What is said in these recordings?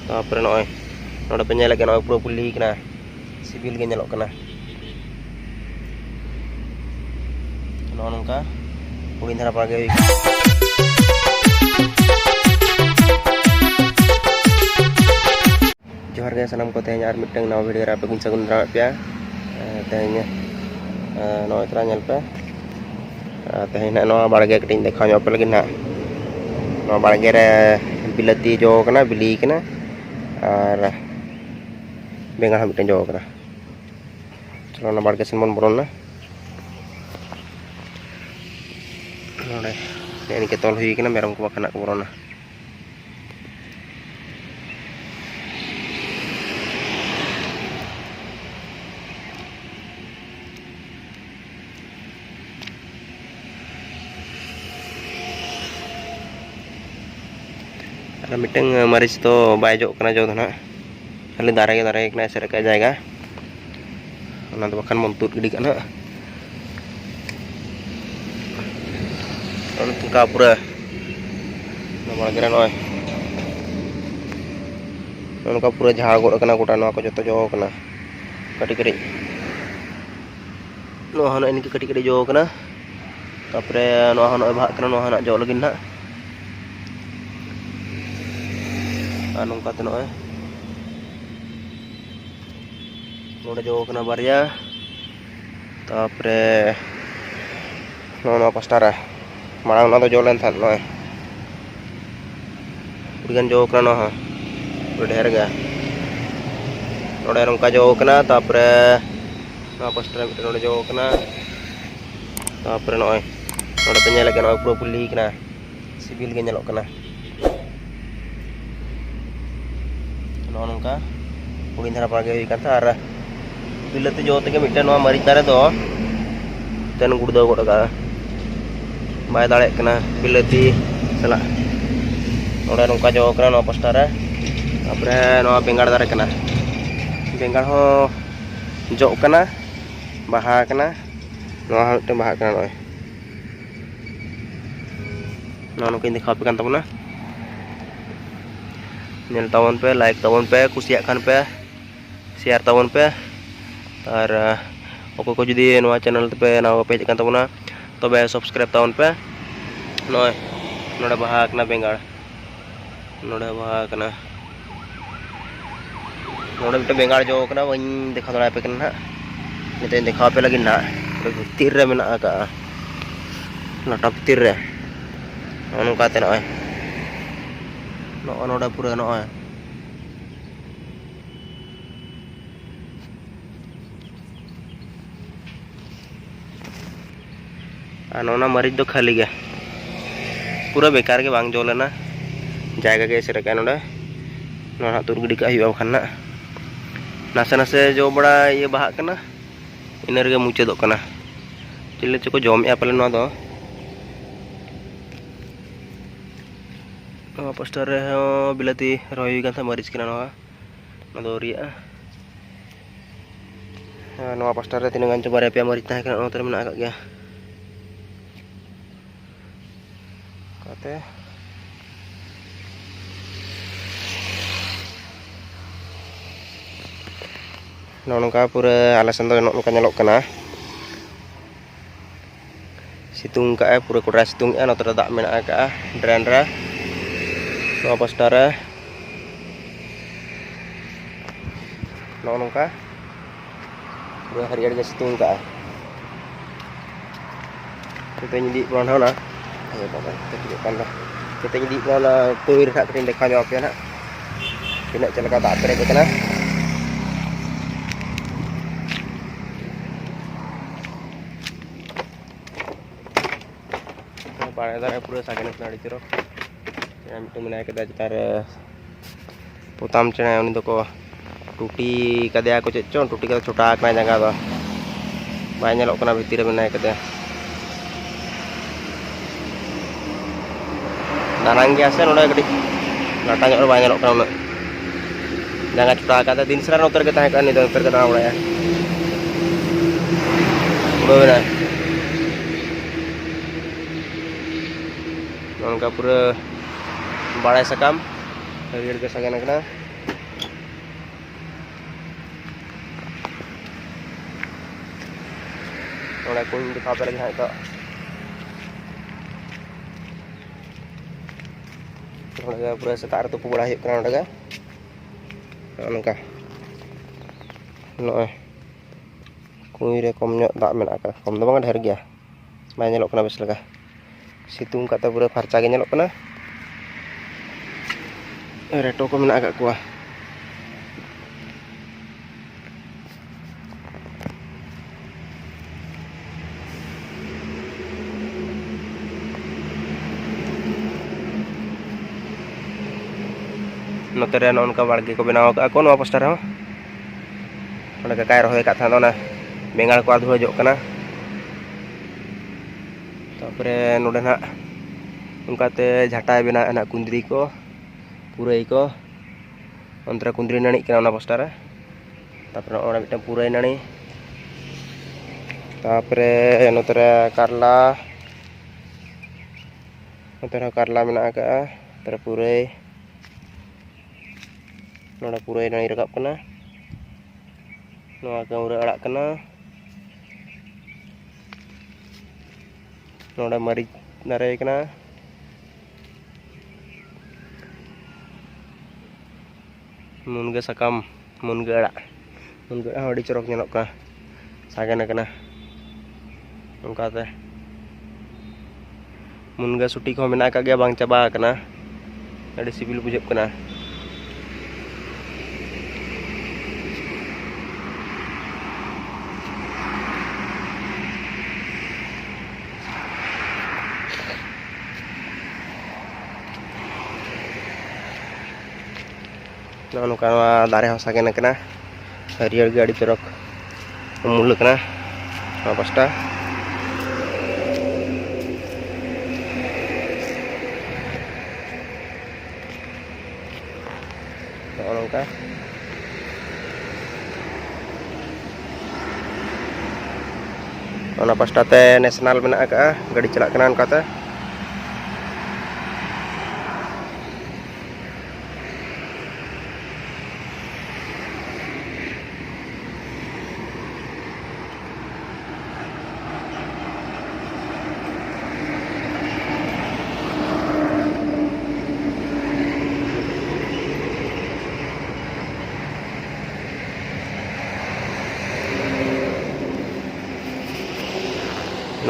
Tapre noy node pe nyelek noy pura puli kana sibil ge nyelok kana nongka ulin dhara page johar ge sanam ko tehnya ar miteng naw video ra pe gun sagun dra pe tehnya noy tra nyel pe tehnya no barge keting dekha nyop pe lagi na no barge re bilati jo kana bili kana ar bengal ha miteng jo kana chalo na barge sen mon boron na node ini ketol hui kana merom ko kana ko boron na मिटंग मरीच तो बायजो कना जो ना खाली दारे कना सेरे का जाएगा तो बखान मन तुद गिडी कना तुका पूरा नय नोका पूरा झाड़ गोड़ कना गोटा नवा को जतो जो कना कटी कटी नो हन इनके कटी कटी जो कना तापरे नो हन भाग कना नो हन जो लगिन ना nongka te noy node jo kena barya tapre no pastara marang no jo len than noy udigan jo kena no ha udah ga node nongka jo kena tapre no pastara node jo kena tapre noy node penyelek noy pura puli kena sibil ge nyelok kena nongka ulin dhara page kata ara bilati jote ke mitten noa mari tare do ten guddo goda ga bay dale kana bilati sala node nongka jo kana no postara tapre no bengar dare kana bengar ho jo kana baha kana no te baha kana noy no kin dikhap kan tabuna nyel tawon pe like tawon pe kusiak kan pe share tawon pe ar oko ko judi noa channel pe nawa pe kan tabuna tobe subscribe tawon pe noy noda bahak na bengar noda bahak na noda bita bengar jo kana wain dekha dara pe kan na nite dekha pe lagi na tir re mena ka lata tir re anu kate noy noda pura noy नोना मरीज दो खाली गया पूरा बेकार के बांग जोले ना जायगा के सेरे का नोडे नोना तुर गिडी का हिवा खाना नासे नासे जो बड़ा ये बाहा कना इनर के मुचे दो कना चिल्ले चको जम या पले नो दो पोस्टर रे बिलाती रोई का था मरीज कना नो दो रिया नो पोस्टर रे तिनगान चो बारे पे मरीज ता कना नो तर मेना का गया kate nongka pura alasan to nongka nyelok kana situng ka pura kura situng no ter dak mena ka drandra no postara nongka pura hari ada situng ka kita nyidi pron hana kita jadi kalau tuir tak kering dekhan jawab ya nak kena celaka tak trek kena pada dar pura sagana nadi ciro yang itu menaik kita cetar putam cina ini toko tuti kadya aku cecon tuti kada छोटा kena jaga do banyak lok kena bitir menaik kada narang biasa noda gede lata nyok banyak lok kana jangan छोटा kata din seran utar kita kan itu utar kita udah ya udah nongka pura balai sakam harier ke sagana kana Nona kuning di kafe lagi itu. Nona pura setar tu pura hidup kan nona. Nona nona kuning re komnya tak menaka. Kom tu banget harga. Mainnya lo kena besar kah? Situng kata pura farca gini lo kena. Reto ko menaka kuah. Notere non ka barge ko benaw ka ko no poster ho ona ka kai rohoy ka thano na bengal ko adhu hojok kana tapore node na unkate jhatai bena na kundri ko purai ko ontra kundri nani kana ona poster tapore ona mitan purai nani tapore notere karla mena ka terpurai nona purai nani rakap kena nona ka ura arak kena nona mari nare kena munga sakam munga arak hodi corok nyelok ka sagana kena ongka teh munga suti ko mena ka ge bang caba kena adi sibil bujep kena Nanu kana dare hosa kena hariar gadi corok mul kena pasta nongka ona pasta te nasional mena ka gadi celak kena kata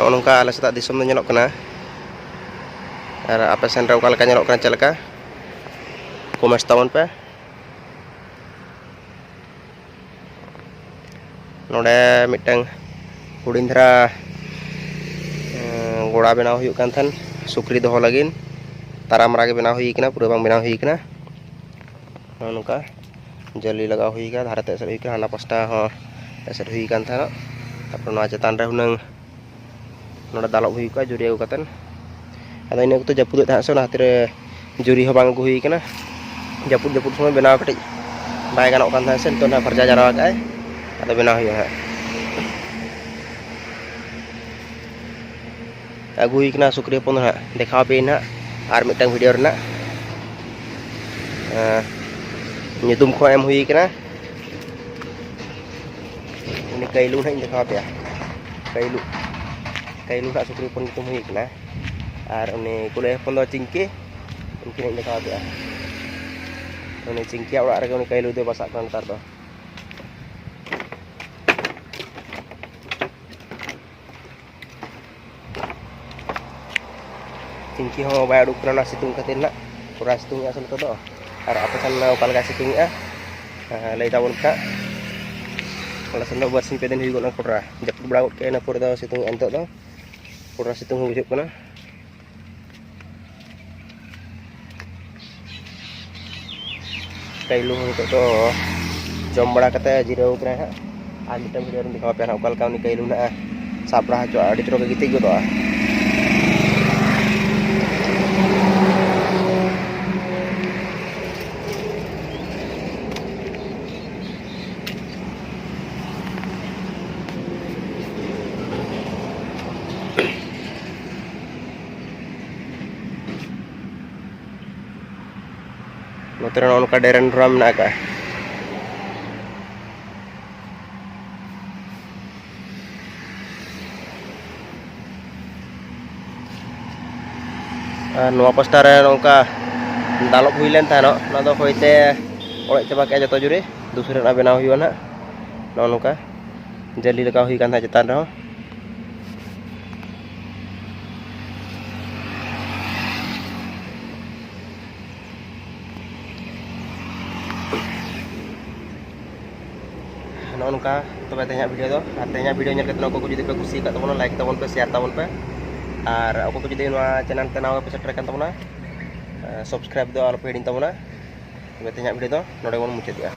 nongka ala setak disom nyelok kena apa senra ukal ka nyelok kena celaka komes tahun pe node mitang hudindra goda benaw huyuk kan than sukri doho lagin taram rage benaw huy kena pura bang benaw huy kena nongka jali laga huy ka dhara te ser huy ka hana pasta ho ser huy kan than tapor no cetan re hunang nona dalok huy ka juri aku katan ada ini aku tuh japut tak sona tire juri ho bang aku huy kena japut semua benaw katik bai kanok kan than sen to na farja jara ka ada benaw huy ha aku huy kena sukri pon ha dekha pe na ar mitang video rena nyutum ko em huy kena ini kailu na dekha pe kailu tak sukri pon itu huy kena ar ini kuleh pon do cingki mungkin ini dekha pe ini cingki awak rega ini kailu tu pasak kan tar do cingki ho bayar ukuran nasi tung katin nak pura situng asal tu do ar apa sana upal ka situng lay tawon ka kalau sana buat simpeden higo na pura jak braut ke na pura do situng entok do pura situng hujud kana kailu to jom bada kata jirau kena ha mitam video rum dikhawa pe ukal ka ni kailu na sapra jo adi tro ke giti go do Noteran on ka deren ram na ka ᱱᱚᱣᱟ ᱯᱟᱥᱴᱟ ᱨᱮ ᱱᱚᱝᱠᱟ ᱫᱟᱞᱚᱵ ᱦᱩᱭ ᱞᱮᱱ ᱛᱟᱦᱮᱱᱚᱜ ᱚᱱᱟ ᱫᱚ ᱦᱚᱭᱛᱮ ᱚᱲᱮᱡ ᱪᱟᱵᱟ ᱠᱮᱜᱼᱟ ᱡᱚᱛᱚ ᱡᱩᱨᱮ ᱫᱩᱥᱨᱟ ᱨᱮᱱᱟᱜ ᱵᱮᱱᱟᱣ ᱦᱩᱭᱩᱜᱼᱟ ᱱᱟᱜ ᱱᱚᱜᱼᱚ ᱱᱚᱝᱠᱟ ᱡᱟᱹᱞᱤ ᱞᱮᱠᱟ ᱦᱩᱭ ᱠᱟᱱ ᱛᱟᱦᱮᱸ ᱪᱮᱛᱟᱱ ᱨᱮᱦᱚᱸ ᱱᱚᱜᱼᱚ ᱱᱚᱝᱠᱟ ᱛᱚᱵᱮ ᱛᱮᱦᱮᱧᱟᱜ ᱵᱷᱤᱰᱤᱭᱳ ᱫᱚ ᱟᱨ ᱛᱮᱦᱮᱧᱟᱜ ᱵᱷᱤᱰᱤᱭᱳ ᱧᱮᱞ ᱠᱟᱛᱮ ᱚᱠᱚᱭ ᱠᱚ ᱡᱩᱫᱤ ᱯᱮ ᱠᱩᱥᱤ ᱟᱠᱟᱫ ᱛᱟᱵᱚᱱᱟ ᱞᱟᱭᱤᱠ ᱛᱟᱵᱚᱱ ᱯᱮ ᱥᱮᱭᱟᱨ ᱛᱟᱵᱚᱱ ᱯᱮ ᱟᱨ ᱚᱠᱚᱭ ᱠᱚ ᱡᱩᱫᱤ ᱱᱚᱣᱟ ᱪᱮᱱᱮᱞ ᱛᱮ ᱱᱟᱣᱟ ᱯᱮ ᱥᱮᱴᱮᱨ ᱟᱠᱟᱱ ᱛᱟᱵᱚᱱᱟ ᱥᱟᱵᱥᱠᱨᱟइब ᱫᱚ ᱟᱞᱚᱯᱮ ᱦᱤᱲᱤᱧ ᱛᱟᱵᱚᱱᱟ ᱛᱚᱵᱮ ᱛᱮᱦᱮᱧᱟᱜ ᱵᱷᱤᱰᱤᱭᱳ ᱫᱚ ᱱᱚᱰᱮ ᱵᱚᱱ ᱢᱩᱪᱟᱹᱫᱮᱜᱼᱟ